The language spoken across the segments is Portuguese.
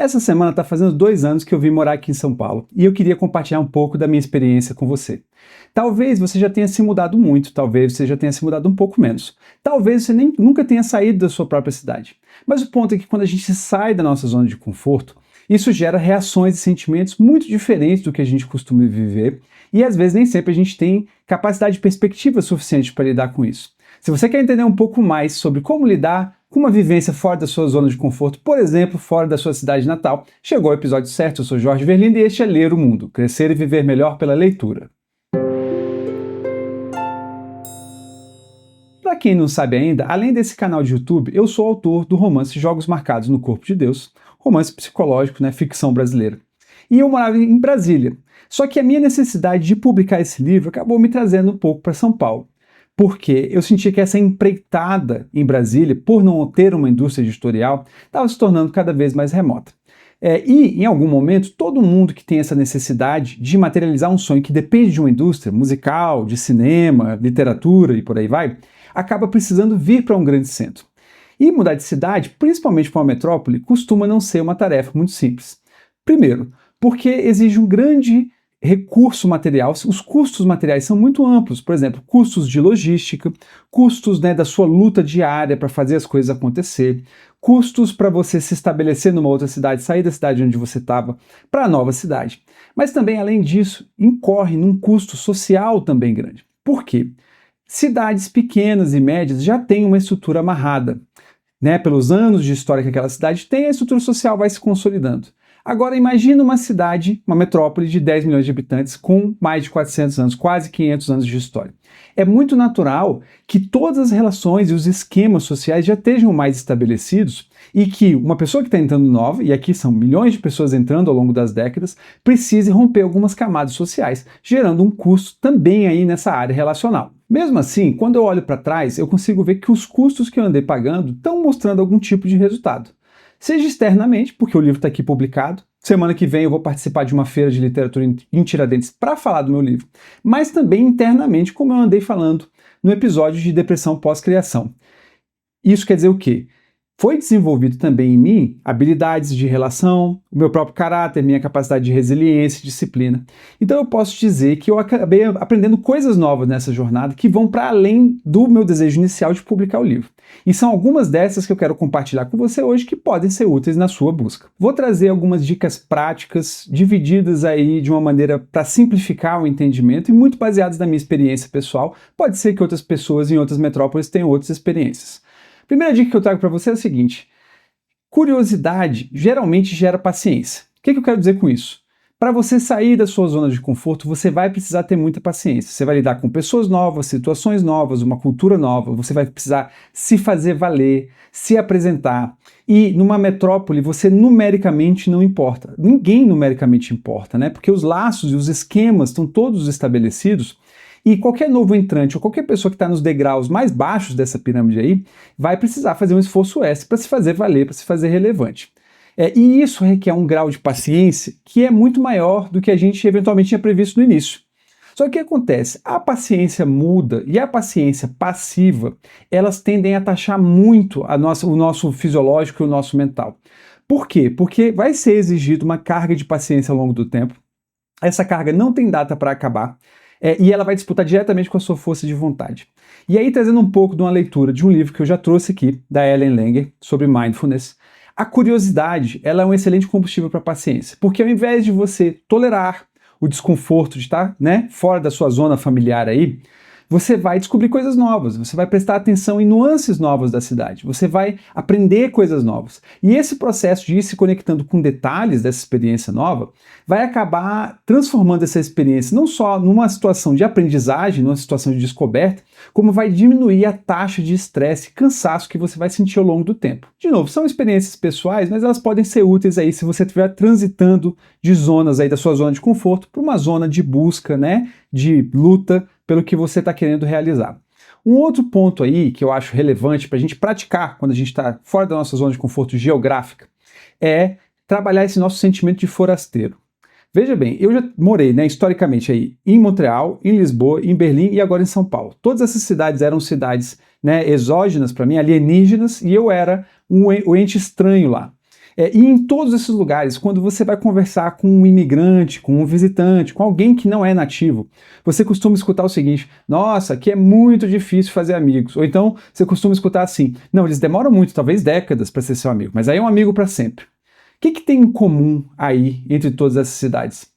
Essa semana está fazendo 2 anos que eu vim morar aqui em São Paulo e eu queria compartilhar um pouco da minha experiência com você. Talvez você já tenha se mudado muito, talvez você já tenha se mudado um pouco menos. Talvez você nunca tenha saído da sua própria cidade. Mas o ponto é que quando a gente sai da nossa zona de conforto, isso gera reações e sentimentos muito diferentes do que a gente costuma viver e às vezes nem sempre a gente tem capacidade de perspectiva suficiente para lidar com isso. Se você quer entender um pouco mais sobre como lidar com uma vivência fora da sua zona de conforto, por exemplo, fora da sua cidade natal, chegou o episódio certo. Eu sou Jorge Verlindo e este é Ler o Mundo, crescer e viver melhor pela leitura. Para quem não sabe ainda, além desse canal de YouTube, eu sou autor do romance Jogos Marcados no Corpo de Deus, romance psicológico, ficção brasileira. E eu morava em Brasília. Só que a minha necessidade de publicar esse livro acabou me trazendo um pouco para São Paulo. Porque eu sentia que essa empreitada em Brasília, por não ter uma indústria editorial, estava se tornando cada vez mais remota. E, em algum momento, todo mundo que tem essa necessidade de materializar um sonho que depende de uma indústria musical, de cinema, literatura e por aí vai, acaba precisando vir para um grande centro. E mudar de cidade, principalmente para uma metrópole, costuma não ser uma tarefa muito simples. Primeiro, porque exige um grande recurso material, os custos materiais são muito amplos, por exemplo, custos de logística, custos da sua luta diária para fazer as coisas acontecer, custos para você se estabelecer numa outra cidade, sair da cidade onde você estava para a nova cidade. Mas também, além disso, incorre num custo social também grande. Por quê? Cidades pequenas e médias já têm uma estrutura amarrada. Pelos anos de história que aquela cidade tem, a estrutura social vai se consolidando. Agora imagina uma cidade, uma metrópole de 10 milhões de habitantes com mais de 400 anos, quase 500 anos de história. É muito natural que todas as relações e os esquemas sociais já estejam mais estabelecidos e que uma pessoa que está entrando nova, e aqui são milhões de pessoas entrando ao longo das décadas, precise romper algumas camadas sociais, gerando um custo também aí nessa área relacional. Mesmo assim, quando eu olho para trás, eu consigo ver que os custos que eu andei pagando estão mostrando algum tipo de resultado. Seja externamente, porque o livro está aqui publicado. Semana que vem eu vou participar de uma feira de literatura em Tiradentes para falar do meu livro. Mas também internamente, como eu andei falando no episódio de depressão pós-criação. Isso quer dizer o quê? Foi desenvolvido também em mim habilidades de relação, o meu próprio caráter, minha capacidade de resiliência e disciplina. Então eu posso dizer que eu acabei aprendendo coisas novas nessa jornada que vão para além do meu desejo inicial de publicar o livro. E são algumas dessas que eu quero compartilhar com você hoje que podem ser úteis na sua busca. Vou trazer algumas dicas práticas, divididas aí de uma maneira para simplificar o entendimento e muito baseadas na minha experiência pessoal. Pode ser que outras pessoas em outras metrópoles tenham outras experiências. A primeira dica que eu trago para você é a seguinte: curiosidade geralmente gera paciência. O que eu quero dizer com isso? Para você sair da sua zona de conforto, você vai precisar ter muita paciência. Você vai lidar com pessoas novas, situações novas, uma cultura nova, você vai precisar se fazer valer, se apresentar. E numa metrópole, você numericamente não importa. Ninguém numericamente importa, porque os laços e os esquemas estão todos estabelecidos. E qualquer novo entrante ou qualquer pessoa que está nos degraus mais baixos dessa pirâmide aí vai precisar fazer um esforço extra para se fazer valer, para se fazer relevante. E isso requer um grau de paciência que é muito maior do que a gente eventualmente tinha previsto no início. Só que o que acontece? A paciência muda e a paciência passiva, elas tendem a taxar muito o nosso fisiológico e o nosso mental. Por quê? Porque vai ser exigido uma carga de paciência ao longo do tempo. Essa carga não tem data para acabar. E ela vai disputar diretamente com a sua força de vontade. E aí, trazendo um pouco de uma leitura de um livro que eu já trouxe aqui, da Ellen Langer, sobre mindfulness, a curiosidade ela é um excelente combustível para a paciência, porque ao invés de você tolerar o desconforto de estar fora da sua zona familiar aí, você vai descobrir coisas novas, você vai prestar atenção em nuances novas da cidade, você vai aprender coisas novas. E esse processo de ir se conectando com detalhes dessa experiência nova vai acabar transformando essa experiência não só numa situação de aprendizagem, numa situação de descoberta, como vai diminuir a taxa de estresse e cansaço que você vai sentir ao longo do tempo. De novo, são experiências pessoais, mas elas podem ser úteis aí se você estiver transitando de zonas aí da sua zona de conforto para uma zona de busca, de luta pelo que você está querendo realizar. Um outro ponto aí que eu acho relevante para a gente praticar quando a gente está fora da nossa zona de conforto geográfica é trabalhar esse nosso sentimento de forasteiro. Veja bem, eu já morei, historicamente aí em Montreal, em Lisboa, em Berlim e agora em São Paulo. Todas essas cidades eram cidades exógenas para mim, alienígenas, e eu era um ente estranho lá. E em todos esses lugares, quando você vai conversar com um imigrante, com um visitante, com alguém que não é nativo, você costuma escutar o seguinte: nossa, aqui é muito difícil fazer amigos. Ou então você costuma escutar assim: não, eles demoram muito, talvez décadas para ser seu amigo, mas aí é um amigo para sempre. O que tem em comum aí entre todas essas cidades?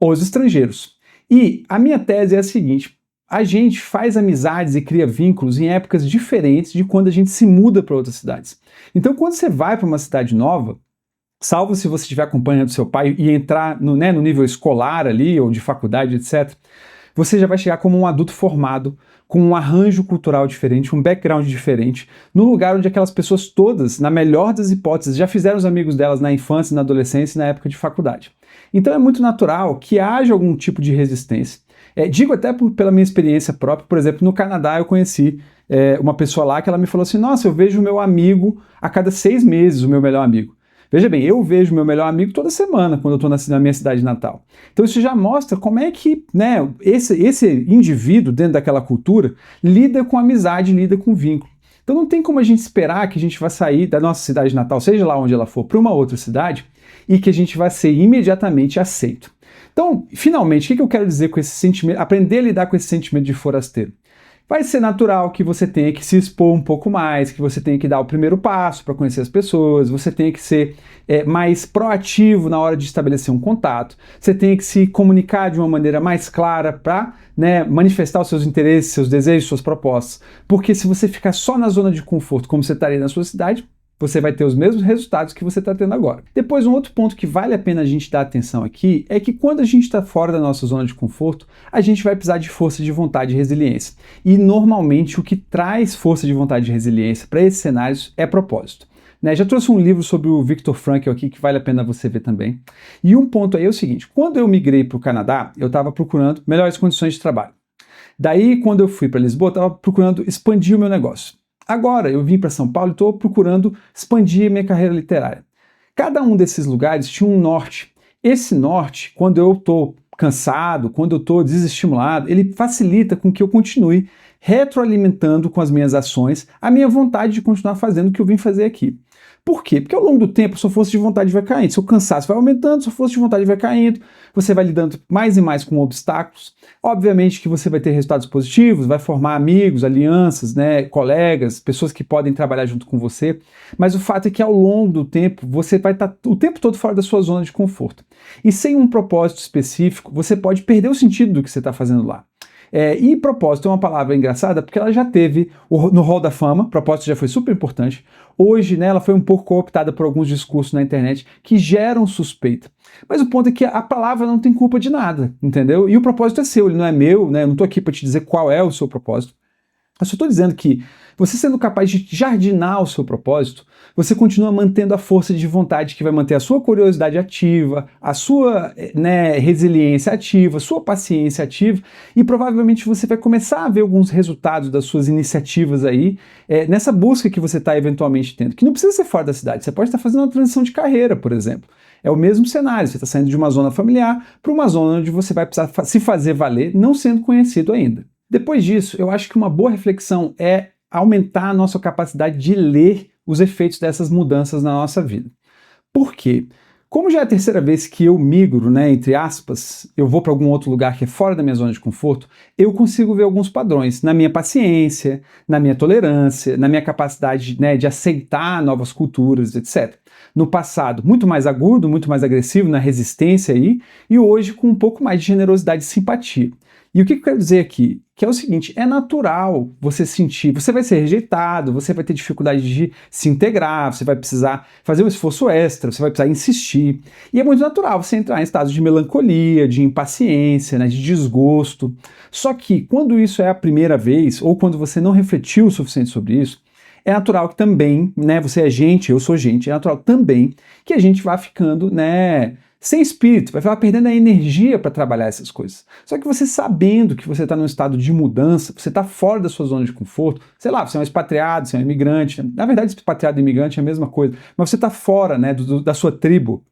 Os estrangeiros. E a minha tese é a seguinte: a gente faz amizades e cria vínculos em épocas diferentes de quando a gente se muda para outras cidades. Então, quando você vai para uma cidade nova, salvo se você estiver acompanhando seu pai e entrar no nível escolar ali, ou de faculdade, etc., você já vai chegar como um adulto formado, com um arranjo cultural diferente, um background diferente, no lugar onde aquelas pessoas todas, na melhor das hipóteses, já fizeram os amigos delas na infância, na adolescência e na época de faculdade. Então é muito natural que haja algum tipo de resistência. Digo até pela minha experiência própria. Por exemplo, no Canadá eu conheci uma pessoa lá que ela me falou assim: nossa, eu vejo o meu amigo a cada 6 meses, o meu melhor amigo. Veja bem, eu vejo o meu melhor amigo toda semana quando eu estou na minha cidade natal. Então isso já mostra como é que, né, esse indivíduo dentro daquela cultura lida com amizade, lida com vínculo. Então não tem como a gente esperar que a gente vai sair da nossa cidade natal, seja lá onde ela for, para uma outra cidade, e que a gente vai ser imediatamente aceito. Então, finalmente, o que eu quero dizer com esse sentimento, aprender a lidar com esse sentimento de forasteiro? Vai ser natural que você tenha que se expor um pouco mais, que você tenha que dar o primeiro passo para conhecer as pessoas, você tenha que ser mais proativo na hora de estabelecer um contato, você tenha que se comunicar de uma maneira mais clara para, né, manifestar os seus interesses, seus desejos, suas propostas. Porque se você ficar só na zona de conforto, como você estaria na sua cidade, você vai ter os mesmos resultados que você está tendo agora. Depois, um outro ponto que vale a pena a gente dar atenção aqui é que quando a gente está fora da nossa zona de conforto, a gente vai precisar de força de vontade e resiliência. E normalmente o que traz força de vontade e resiliência para esses cenários é propósito. Já trouxe um livro sobre o Viktor Frankl aqui que vale a pena você ver também. E um ponto aí é o seguinte: quando eu migrei para o Canadá, eu estava procurando melhores condições de trabalho. Daí, quando eu fui para Lisboa, eu estava procurando expandir o meu negócio. Agora eu vim para São Paulo e estou procurando expandir minha carreira literária. Cada um desses lugares tinha um norte. Esse norte, quando eu estou cansado, quando eu estou desestimulado, ele facilita com que eu continue retroalimentando com as minhas ações a minha vontade de continuar fazendo o que eu vim fazer aqui. Por quê? Porque ao longo do tempo a sua força de vontade vai caindo, seu cansaço vai aumentando, sua força de vontade vai caindo, você vai lidando mais e mais com obstáculos. Obviamente que você vai ter resultados positivos, vai formar amigos, alianças, colegas, pessoas que podem trabalhar junto com você, mas o fato é que ao longo do tempo você vai estar o tempo todo fora da sua zona de conforto. E sem um propósito específico, você pode perder o sentido do que você está fazendo lá. E propósito é uma palavra engraçada porque ela já teve no Hall da Fama, propósito já foi super importante. Hoje, ela foi um pouco cooptada por alguns discursos na internet que geram suspeita. Mas o ponto é que a palavra não tem culpa de nada, entendeu? E o propósito é seu, ele não é meu, Eu não estou aqui para te dizer qual é o seu propósito. Eu só estou dizendo que você sendo capaz de jardinar o seu propósito, você continua mantendo a força de vontade que vai manter a sua curiosidade ativa, a sua resiliência ativa, a sua paciência ativa, e provavelmente você vai começar a ver alguns resultados das suas iniciativas aí, nessa busca que você está eventualmente tendo, que não precisa ser fora da cidade, você pode estar fazendo uma transição de carreira, por exemplo. É o mesmo cenário, você está saindo de uma zona familiar para uma zona onde você vai precisar se fazer valer, não sendo conhecido ainda. Depois disso, eu acho que uma boa reflexão é aumentar a nossa capacidade de ler os efeitos dessas mudanças na nossa vida. Por quê? Como já é a terceira vez que eu migro, entre aspas, eu vou para algum outro lugar que é fora da minha zona de conforto, eu consigo ver alguns padrões na minha paciência, na minha tolerância, na minha capacidade de aceitar novas culturas, etc. No passado, muito mais agudo, muito mais agressivo, na resistência aí, e hoje com um pouco mais de generosidade e simpatia. E o que eu quero dizer aqui? Que é o seguinte, é natural você sentir, você vai ser rejeitado, você vai ter dificuldade de se integrar, você vai precisar fazer um esforço extra, você vai precisar insistir. E é muito natural você entrar em estados de melancolia, de impaciência, de desgosto. Só que quando isso é a primeira vez, ou quando você não refletiu o suficiente sobre isso, é natural que também, você é gente, eu sou gente, é natural também que a gente vá ficando, sem espírito, vai perdendo a energia para trabalhar essas coisas. Só que você sabendo que você está num estado de mudança, você está fora da sua zona de conforto, sei lá, você é um expatriado, você é um imigrante, na verdade expatriado e imigrante é a mesma coisa, mas você está fora da sua tribo,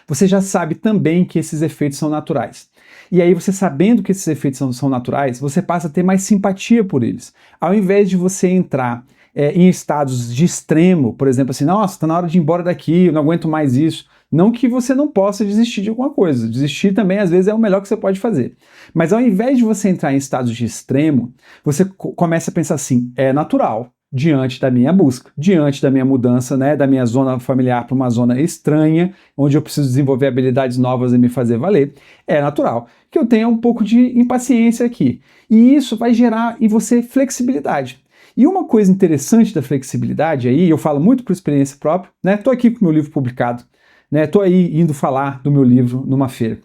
você já sabe também que esses efeitos são naturais. E aí você sabendo que esses efeitos são naturais, você passa a ter mais simpatia por eles. Ao invés de você entrar em estados de extremo, por exemplo, assim, nossa, está na hora de ir embora daqui, eu não aguento mais isso. Não que você não possa desistir de alguma coisa. Desistir também, às vezes, é o melhor que você pode fazer. Mas ao invés de você entrar em estados de extremo, você começa a pensar assim, é natural, diante da minha busca, diante da minha mudança, né, da minha zona familiar para uma zona estranha, onde eu preciso desenvolver habilidades novas e me fazer valer, é natural que eu tenha um pouco de impaciência aqui. E isso vai gerar em você flexibilidade. E uma coisa interessante da flexibilidade aí, eu falo muito por experiência própria, né? Tô aqui com o meu livro publicado, né? Tô aí indo falar do meu livro numa feira.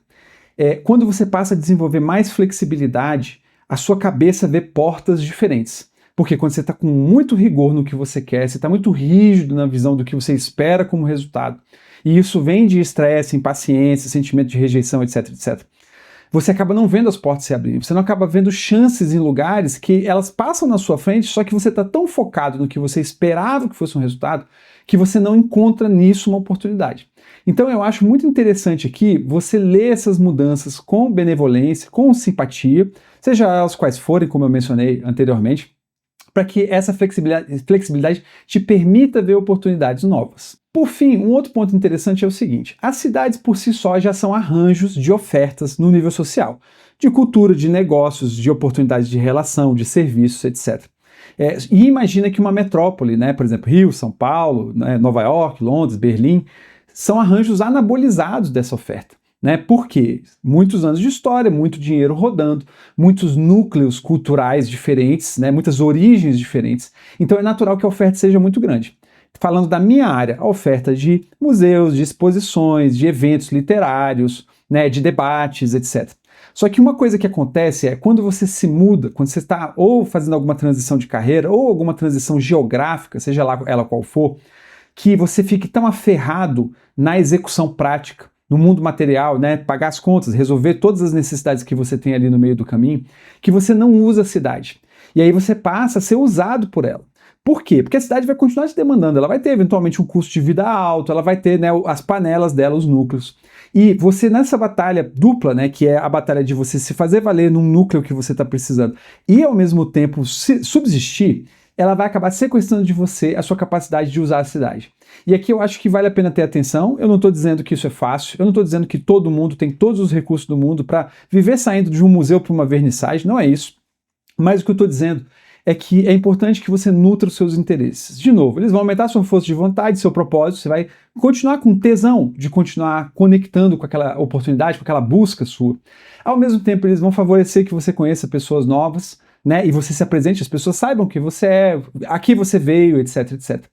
Quando você passa a desenvolver mais flexibilidade, a sua cabeça vê portas diferentes. Porque quando você está com muito rigor no que você quer, você está muito rígido na visão do que você espera como resultado, e isso vem de estresse, impaciência, sentimento de rejeição, etc, etc. Você acaba não vendo as portas se abrirem, você não acaba vendo chances em lugares que elas passam na sua frente, só que você está tão focado no que você esperava que fosse um resultado, que você não encontra nisso uma oportunidade. Então eu acho muito interessante aqui você ler essas mudanças com benevolência, com simpatia, seja elas quais forem, como eu mencionei anteriormente, para que essa flexibilidade te permita ver oportunidades novas. Por fim, um outro ponto interessante é o seguinte: as cidades por si só já são arranjos de ofertas no nível social, de cultura, de negócios, de oportunidades de relação, de serviços, etc. E imagina que uma metrópole, né, por exemplo, Rio, São Paulo, né, Nova York, Londres, Berlim, são arranjos anabolizados dessa oferta. Né? Por quê? Muitos anos de história, muito dinheiro rodando, muitos núcleos culturais diferentes, né? Muitas origens diferentes. Então é natural que a oferta seja muito grande. Falando da minha área, a oferta de museus, de exposições, de eventos literários, né? De debates, etc. Só que uma coisa que acontece é quando você se muda, quando você está ou fazendo alguma transição de carreira ou alguma transição geográfica, seja lá ela qual for, que você fique tão aferrado na execução prática, no mundo material, né, pagar as contas, resolver todas as necessidades que você tem ali no meio do caminho, que você não usa a cidade. E aí você passa a ser usado por ela. Por quê? Porque a cidade vai continuar te demandando, ela vai ter eventualmente um custo de vida alto, ela vai ter, né, as panelas dela, os núcleos. E você nessa batalha dupla, né, que é a batalha de você se fazer valer num núcleo que você está precisando e ao mesmo tempo subsistir, ela vai acabar sequestrando de você a sua capacidade de usar a cidade. E aqui eu acho que vale a pena ter atenção. Eu não estou dizendo que isso é fácil, eu não estou dizendo que todo mundo tem todos os recursos do mundo para viver saindo de um museu para uma vernissagem, não é isso. Mas o que eu estou dizendo é que é importante que você nutra os seus interesses. De novo, eles vão aumentar a sua força de vontade, seu propósito, você vai continuar com tesão de continuar conectando com aquela oportunidade, com aquela busca sua. Ao mesmo tempo, eles vão favorecer que você conheça pessoas novas, né, e você se apresente, as pessoas saibam que você é, aqui você veio, etc, etc.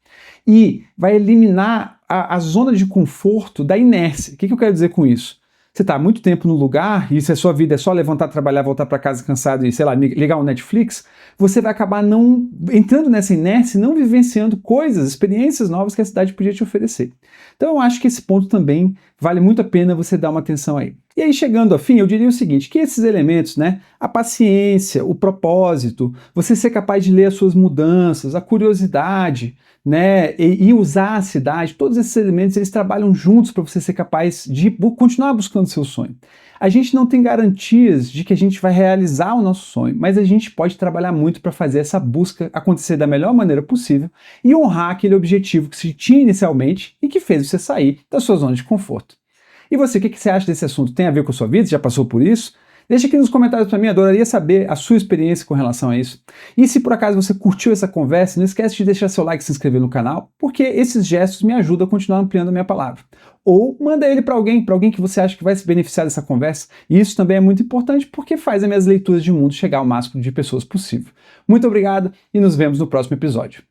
E vai eliminar a zona de conforto da inércia. O que eu quero dizer com isso? Você está há muito tempo no lugar, e se a sua vida é só levantar, trabalhar, voltar para casa cansado e, sei lá, ligar o Netflix, você vai acabar não entrando nessa inércia e não vivenciando coisas, experiências novas que a cidade podia te oferecer. Então eu acho que esse ponto também vale muito a pena você dar uma atenção aí. E aí, chegando ao fim, eu diria o seguinte, que esses elementos, né, a paciência, o propósito, você ser capaz de ler as suas mudanças, a curiosidade, né, e usar a cidade, todos esses elementos, eles trabalham juntos para você ser capaz de continuar buscando seu sonho. A gente não tem garantias de que a gente vai realizar o nosso sonho, mas a gente pode trabalhar muito para fazer essa busca acontecer da melhor maneira possível e honrar aquele objetivo que se tinha inicialmente e que fez você sair da sua zona de conforto. E você, o que você acha desse assunto? Tem a ver com a sua vida? Você já passou por isso? Deixa aqui nos comentários para mim, adoraria saber a sua experiência com relação a isso. E se por acaso você curtiu essa conversa, não esquece de deixar seu like e se inscrever no canal, porque esses gestos me ajudam a continuar ampliando a minha palavra. Ou manda ele para alguém que você acha que vai se beneficiar dessa conversa. E isso também é muito importante porque faz as minhas leituras de mundo chegar ao máximo de pessoas possível. Muito obrigado e nos vemos no próximo episódio.